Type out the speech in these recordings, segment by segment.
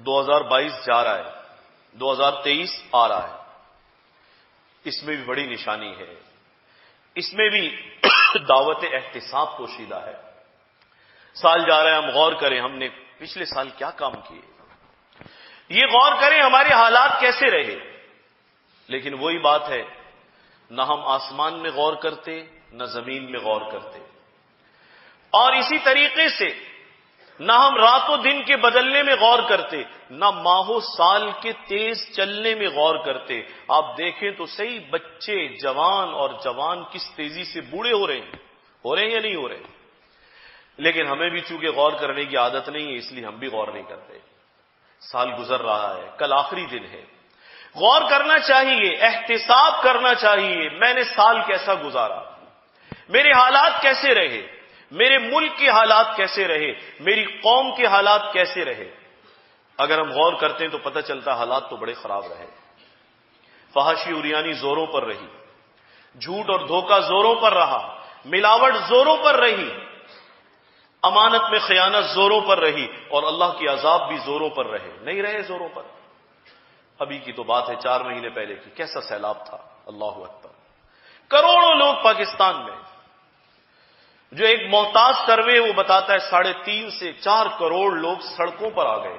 2022 جا رہا ہے, 2023 آ رہا ہے. اس میں بھی بڑی نشانی ہے, اس میں بھی دعوت احتساب پوشیدہ ہے. سال جا رہا ہے, ہم غور کریں ہم نے پچھلے سال کیا کام کیے, یہ غور کریں ہمارے حالات کیسے رہے. لیکن وہی بات ہے, نہ ہم آسمان میں غور کرتے نہ زمین میں غور کرتے, اور اسی طریقے سے نہ ہم رات و دن کے بدلنے میں غور کرتے, نہ ماہ و سال کے تیز چلنے میں غور کرتے. آپ دیکھیں تو صحیح, بچے جوان اور جوان کس تیزی سے بوڑھے ہو رہے ہیں یا نہیں ہو رہے ہیں. لیکن ہمیں بھی چونکہ غور کرنے کی عادت نہیں ہے, اس لیے ہم بھی غور نہیں کرتے. سال گزر رہا ہے, کل آخری دن ہے, غور کرنا چاہیے, احتساب کرنا چاہیے. میں نے سال کیسا گزارا, میرے حالات کیسے رہے, میرے ملک کے حالات کیسے رہے, میری قوم کے حالات کیسے رہے. اگر ہم غور کرتے ہیں تو پتہ چلتا حالات تو بڑے خراب رہے. فحاشی عریانی زوروں پر رہی, جھوٹ اور دھوکہ زوروں پر رہا, ملاوٹ زوروں پر رہی, امانت میں خیانت زوروں پر رہی, اور اللہ کی عذاب بھی زوروں پر رہے. نہیں رہے زوروں پر. ابھی کی تو بات ہے 4 مہینے پہلے کی, کیسا سیلاب تھا, اللہ اکبر. کروڑوں لوگ پاکستان میں, جو ایک محتاط سروے وہ بتاتا ہے 3.5 سے 4 کروڑ لوگ سڑکوں پر آ گئے.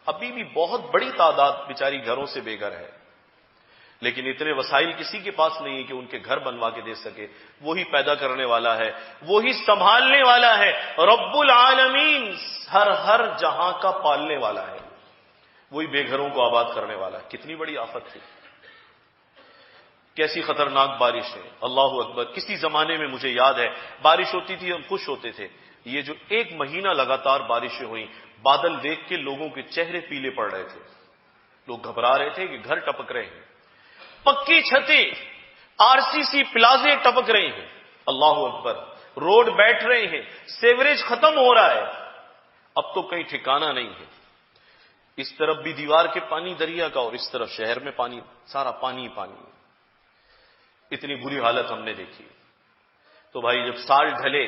ابھی بھی بہت بڑی تعداد بیچاری گھروں سے بے گھر ہے, لیکن اتنے وسائل کسی کے پاس نہیں ہے کہ ان کے گھر بنوا کے دے سکے. وہی پیدا کرنے والا ہے, وہی سنبھالنے والا ہے. رب العالمین ہر جہاں کا پالنے والا ہے, وہی بے گھروں کو آباد کرنے والا ہے. کتنی بڑی آفت تھی, کیسی خطرناک بارش ہے, اللہ اکبر. کسی زمانے میں مجھے یاد ہے بارش ہوتی تھی, ہم خوش ہوتے تھے. یہ جو 1 مہینہ لگاتار بارشیں ہوئیں, بادل دیکھ کے لوگوں کے چہرے پیلے پڑ رہے تھے. لوگ گھبرا رہے تھے کہ گھر ٹپک رہے ہیں, پکی چھتیں, RCC پلازے ٹپک رہے ہیں, اللہ اکبر. روڈ بیٹھ رہے ہیں, سیوریج ختم ہو رہا ہے. اب تو کہیں ٹھکانہ نہیں ہے, اس طرف بھی دیوار کے پانی دریا کا, اور اس طرف شہر میں پانی, سارا پانی پانی. اتنی بری حالت ہم نے دیکھی. تو بھائی جب سال ڈھلے,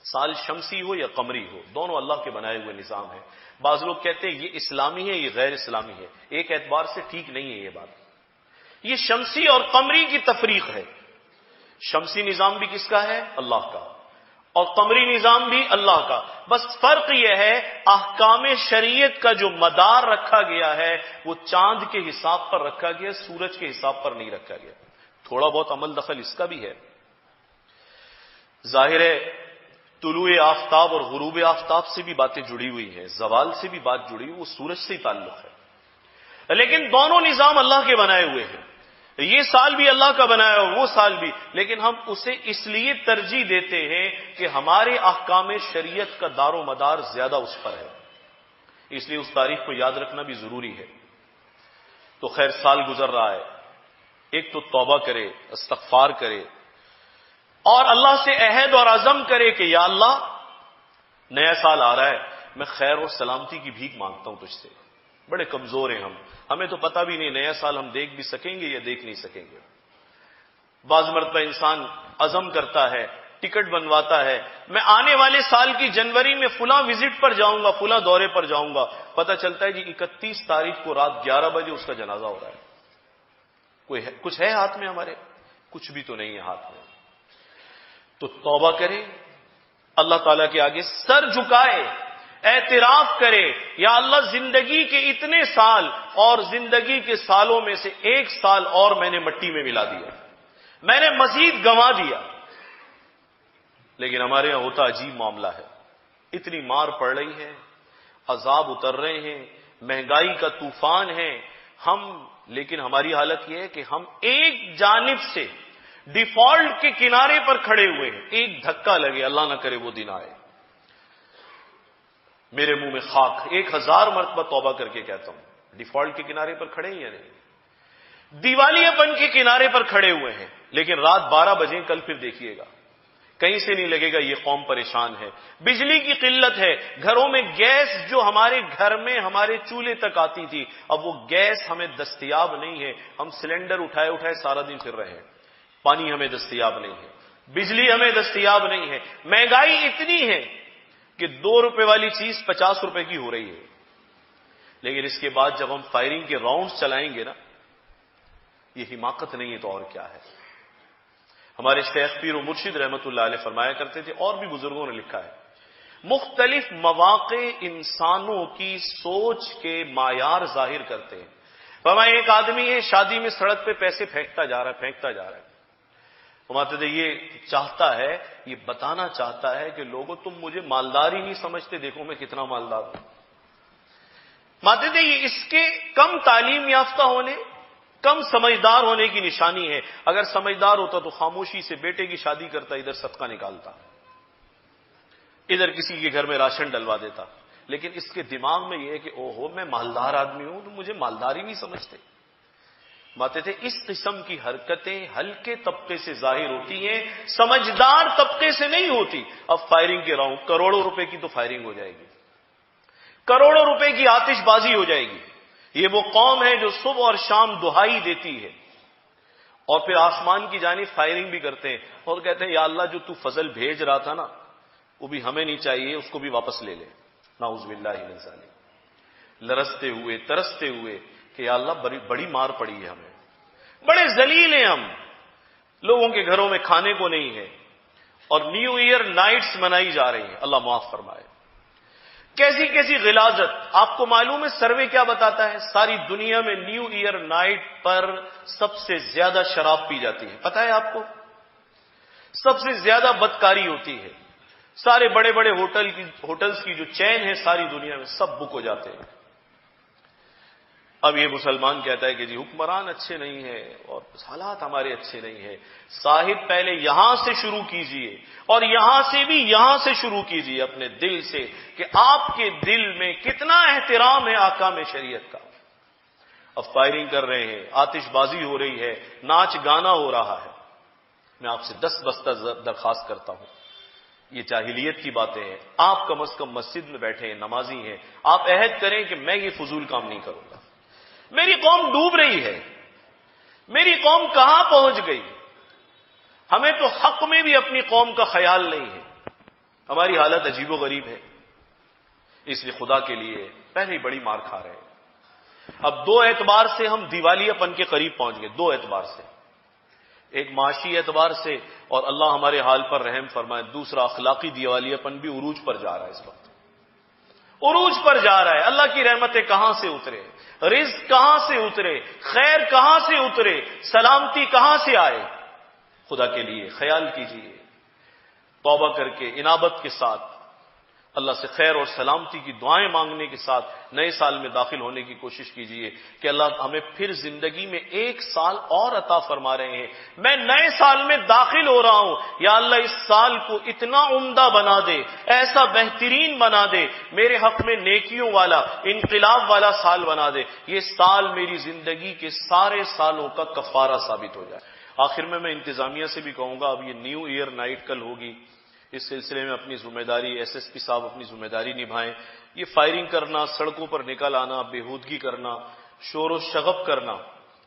سال شمسی ہو یا قمری ہو, دونوں اللہ کے بنائے ہوئے نظام ہے. بعض لوگ کہتے ہیں یہ اسلامی ہے, یہ غیر اسلامی ہے. ایک اعتبار سے ٹھیک نہیں ہے یہ بات. یہ شمسی اور قمری کی تفریق ہے. شمسی نظام بھی کس کا ہے, اللہ کا, اور قمری نظام بھی اللہ کا. بس فرق یہ ہے احکام شریعت کا جو مدار رکھا گیا ہے وہ چاند کے حساب پر رکھا گیا, سورج کے حساب پر نہیں رکھا گیا. تھوڑا بہت عمل دخل اس کا بھی ہے. ظاہر ہے طلوع آفتاب اور غروب آفتاب سے بھی باتیں جڑی ہوئی ہیں, زوال سے بھی بات جڑی ہوئی, وہ سورج سے ہی تعلق ہے. لیکن دونوں نظام اللہ کے بنائے ہوئے ہیں. یہ سال بھی اللہ کا بنایا ہو, وہ سال بھی, لیکن ہم اسے اس لیے ترجیح دیتے ہیں کہ ہمارے احکام شریعت کا دار و مدار زیادہ اس پر ہے. اس لیے اس تاریخ کو یاد رکھنا بھی ضروری ہے. تو خیر سال گزر رہا ہے, ایک تو توبہ کرے, استغفار کرے, اور اللہ سے عہد اور عزم کرے کہ یا اللہ نیا سال آ رہا ہے, میں خیر اور سلامتی کی بھیک مانگتا ہوں تجھ سے. بڑے کمزور ہیں ہم, ہمیں تو پتہ بھی نہیں نیا سال ہم دیکھ بھی سکیں گے یا دیکھ نہیں سکیں گے. بعض مرتبہ انسان عزم کرتا ہے, ٹکٹ بنواتا ہے, میں آنے والے سال کی جنوری میں فلاں وزٹ پر جاؤں گا, فلاں دورے پر جاؤں گا. پتہ چلتا ہے کہ 31 تاریخ کو رات 11 بجے اس کا جنازہ ہو رہا ہے. کچھ ہے ہاتھ میں ہمارے, کچھ بھی تو نہیں ہے ہاتھ میں. تو توبہ کرے, اللہ تعالیٰ کے آگے سر جھکائے, اعتراف کرے, یا اللہ زندگی کے اتنے سال اور زندگی کے سالوں میں سے 1 سال اور میں نے مٹی میں ملا دیا, میں نے مزید گنوا دیا. لیکن ہمارے یہاں ہوتا عجیب معاملہ ہے, اتنی مار پڑ رہی ہے, عذاب اتر رہے ہیں, مہنگائی کا طوفان ہے, لیکن ہماری حالت یہ ہے کہ ہم ایک جانب سے ڈیفالٹ کے کنارے پر کھڑے ہوئے ہیں. ایک دھکا لگے, اللہ نہ کرے وہ دن آئے, میرے منہ میں خاک. 1000 مرتبہ توبہ کر کے کہتا ہوں, ڈیفالٹ کے کنارے پر کھڑے ہیں یا نہیں, دیوالیہ پن کے کنارے پر کھڑے ہوئے ہیں. لیکن رات 12 بجے کل پھر دیکھیے گا, کہیں سے نہیں لگے گا یہ قوم پریشان ہے. بجلی کی قلت ہے, گھروں میں گیس جو ہمارے گھر میں ہمارے چولہے تک آتی تھی, اب وہ گیس ہمیں دستیاب نہیں ہے. ہم سلنڈر اٹھائے سارا دن پھر رہے ہیں, پانی ہمیں دستیاب نہیں ہے, بجلی ہمیں دستیاب نہیں ہے. مہنگائی اتنی ہے کہ 2 روپے والی چیز 50 روپے کی ہو رہی ہے. لیکن اس کے بعد جب ہم فائرنگ کے راؤنڈز چلائیں گے نا، یہ حماقت نہیں ہے تو اور کیا ہے؟ ہمارے شیخ پیر و مرشد رحمت اللہ علیہ فرمایا کرتے تھے، اور بھی بزرگوں نے لکھا ہے، مختلف مواقع انسانوں کی سوچ کے معیار ظاہر کرتے ہیں۔ فرمایا ایک آدمی ہے شادی میں سڑک پہ پیسے پھینکتا جا رہا ہے، فرماتے تھے یہ چاہتا ہے، یہ بتانا چاہتا ہے کہ لوگوں تم مجھے مالدار ہی نہیں سمجھتے، دیکھو میں کتنا مالدار ہوں۔ فرماتے تھے یہ اس کے کم تعلیم یافتہ ہونے، کم سمجھدار ہونے کی نشانی ہے۔ اگر سمجھدار ہوتا تو خاموشی سے بیٹے کی شادی کرتا، ادھر صدقہ نکالتا، ادھر کسی کے گھر میں راشن ڈلوا دیتا، لیکن اس کے دماغ میں یہ ہے کہ اوہو میں مالدار آدمی ہوں تو مجھے مالدار ہی نہیں سمجھتے۔ باتیں تھے اس قسم کی حرکتیں ہلکے طبقے سے ظاہر ہوتی ہیں، سمجھدار طبقے سے نہیں ہوتی۔ اب فائرنگ کے راؤنڈ، کروڑوں روپے کی تو فائرنگ ہو جائے گی، کروڑوں روپے کی آتش بازی ہو جائے گی۔ یہ وہ قوم ہے جو صبح اور شام دہائی دیتی ہے اور پھر آسمان کی جانب فائرنگ بھی کرتے ہیں اور کہتے ہیں یا اللہ جو تو فضل بھیج رہا تھا نا وہ بھی ہمیں نہیں چاہیے، اس کو بھی واپس لے لے۔ نعوذ باللہ من ذالک، لرزتے ہوئے ترستے ہوئے کہ یا اللہ بڑی مار پڑی ہے ہمیں، بڑے ذلیل ہیں ہم، لوگوں کے گھروں میں کھانے کو نہیں ہے اور نیو ایئر نائٹس منائی جا رہی ہیں، اللہ معاف فرمائے۔ کیسی کیسی غلاظت! آپ کو معلوم ہے سروے کیا بتاتا ہے؟ ساری دنیا میں نیو ایئر نائٹ پر سب سے زیادہ شراب پی جاتی ہے، پتہ ہے آپ کو؟ سب سے زیادہ بدکاری ہوتی ہے، سارے بڑے بڑے ہوٹلز کی جو چین ہے ساری دنیا میں سب بک ہو جاتے ہیں۔ اب یہ مسلمان کہتا ہے کہ جی حکمران اچھے نہیں ہیں اور حالات ہمارے اچھے نہیں ہیں۔ صاحب پہلے یہاں سے شروع کیجئے اور یہاں سے بھی یہاں سے شروع کیجئے اپنے دل سے کہ آپ کے دل میں کتنا احترام ہے احکام شریعت کا۔ اب فائرنگ کر رہے ہیں، آتش بازی ہو رہی ہے، ناچ گانا ہو رہا ہے۔ میں آپ سے 10 بستہ درخواست کرتا ہوں، یہ جاہلیت کی باتیں ہیں۔ آپ کم از کم مسجد میں بیٹھے ہیں، نمازی ہیں، آپ عہد کریں کہ میں یہ فضول کام نہیں کروں گا۔ میری قوم ڈوب رہی ہے، میری قوم کہاں پہنچ گئی؟ ہمیں تو حق میں بھی اپنی قوم کا خیال نہیں ہے، ہماری حالت عجیب و غریب ہے۔ اس لیے خدا کے لیے پہلے ہی بڑی مار کھا رہے ہیں۔ اب 2 اعتبار سے ہم دیوالیہ پن کے قریب پہنچ گئے، 2 اعتبار سے، ایک معاشی اعتبار سے اور اللہ ہمارے حال پر رحم فرمائے، دوسرا اخلاقی دیوالیہ پن بھی عروج پر جا رہا ہے، اس وقت عروج پر جا رہا ہے۔ اللہ کی رحمتیں کہاں سے اترے، رزق کہاں سے اترے، خیر کہاں سے اترے، سلامتی کہاں سے آئے؟ خدا کے لیے خیال کیجئے، توبہ کر کے انابت کے ساتھ اللہ سے خیر اور سلامتی کی دعائیں مانگنے کے ساتھ نئے سال میں داخل ہونے کی کوشش کیجئے کہ اللہ ہمیں پھر زندگی میں 1 سال اور عطا فرما رہے ہیں۔ میں نئے سال میں داخل ہو رہا ہوں، یا اللہ اس سال کو اتنا عمدہ بنا دے، ایسا بہترین بنا دے، میرے حق میں نیکیوں والا، انقلاب والا سال بنا دے، یہ سال میری زندگی کے سارے سالوں کا کفارہ ثابت ہو جائے۔ آخر میں انتظامیہ سے بھی کہوں گا، اب یہ نیو ایئر نائٹ کل ہوگی، اس سلسلے میں اپنی ذمہ داری، ایس ایس پی صاحب اپنی ذمہ داری نبھائیں۔ یہ فائرنگ کرنا، سڑکوں پر نکل آنا، بےہودگی کرنا، شور و شغب کرنا،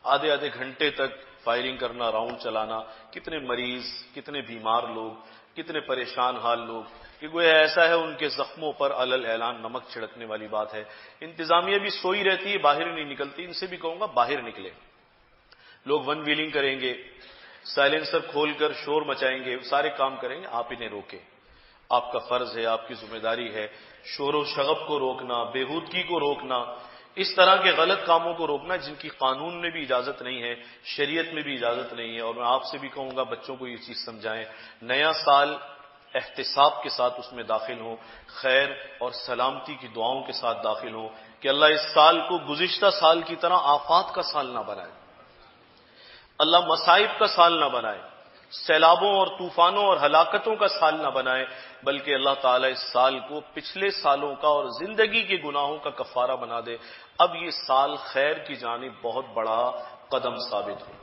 آدھے گھنٹے تک فائرنگ کرنا، راؤنڈ چلانا، کتنے مریض، کتنے بیمار لوگ، کتنے پریشان حال لوگ، یہ گویا ایسا ہے ان کے زخموں پر علل اعلان نمک چھڑکنے والی بات ہے۔ انتظامیہ بھی سوئی رہتی ہے، باہر نہیں نکلتی، ان سے بھی کہوں گا باہر نکلے۔ لوگ ون ویلنگ کریں گے، سائلنسر کھول کر شور مچائیں گے، سارے کام کریں گے، آپ انہیں روکیں۔ آپ کا فرض ہے، آپ کی ذمہ داری ہے شور و شغب کو روکنا، بےہودگی کو روکنا، اس طرح کے غلط کاموں کو روکنا جن کی قانون میں بھی اجازت نہیں ہے، شریعت میں بھی اجازت نہیں ہے۔ اور میں آپ سے بھی کہوں گا بچوں کو یہ چیز سمجھائیں، نیا سال احتساب کے ساتھ اس میں داخل ہوں، خیر اور سلامتی کی دعاؤں کے ساتھ داخل ہوں کہ اللہ اس سال کو گزشتہ سال کی طرح آفات کا سال نہ بنائے، اللہ مصائب کا سال نہ بنائے، سیلابوں اور طوفانوں اور ہلاکتوں کا سال نہ بنائے، بلکہ اللہ تعالیٰ اس سال کو پچھلے سالوں کا اور زندگی کے گناہوں کا کفارہ بنا دے۔ اب یہ سال خیر کی جانب بہت بڑا قدم ثابت ہو۔